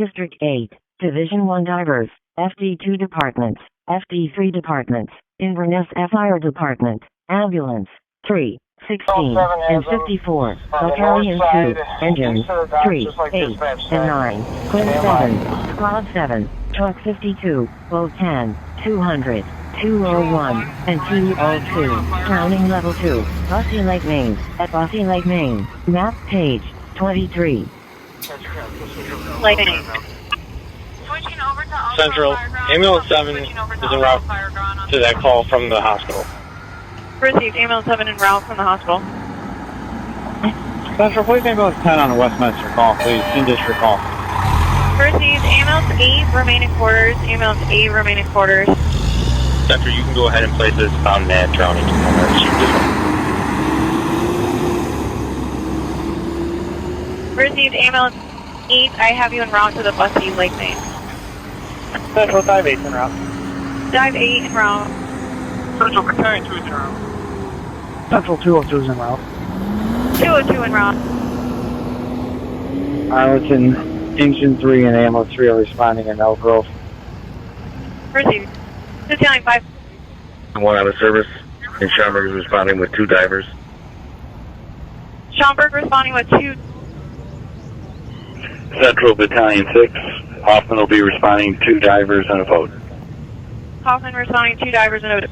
District 8, Division 1 divers, FD2 departments, FD3 departments, Inverness Fire Department, ambulance, 3, 16, and 54, battalion 2, engines, 3, 8, and 9, Quinn 7, squad 7, truck 52, boat 10, 200, 201, and 202, crowning level 2, Busse Lake Main, at Busse Lake Main, map page, 23. Lake Main. Central, ambulance 7 is en route to that call from the hospital. Received, ambulance 7 en route from the hospital. Central, please ambulance 10 on a Westminster call, please. In district call. Received, ambulance 8 remaining quarters, ambulance 8 remaining quarters. Central, you can go ahead and place this on that drowning. Received, ambulance 8, I have you en route to the Busse Lake Main. Central, dive 8 en route. Dive 8 en route. Central, battalion 2 is en route. Central 202 is en route. 202 en route. Arlington, engine 3 and ambulance 3 are responding in Elk Grove. Received. Battalion 5. One out of service, and Schaumburg is responding with 2 divers. Schaumburg responding with 2. Central Battalion 6, Hoffman will be responding 2 divers and a boat. Hoffman responding 2 divers and a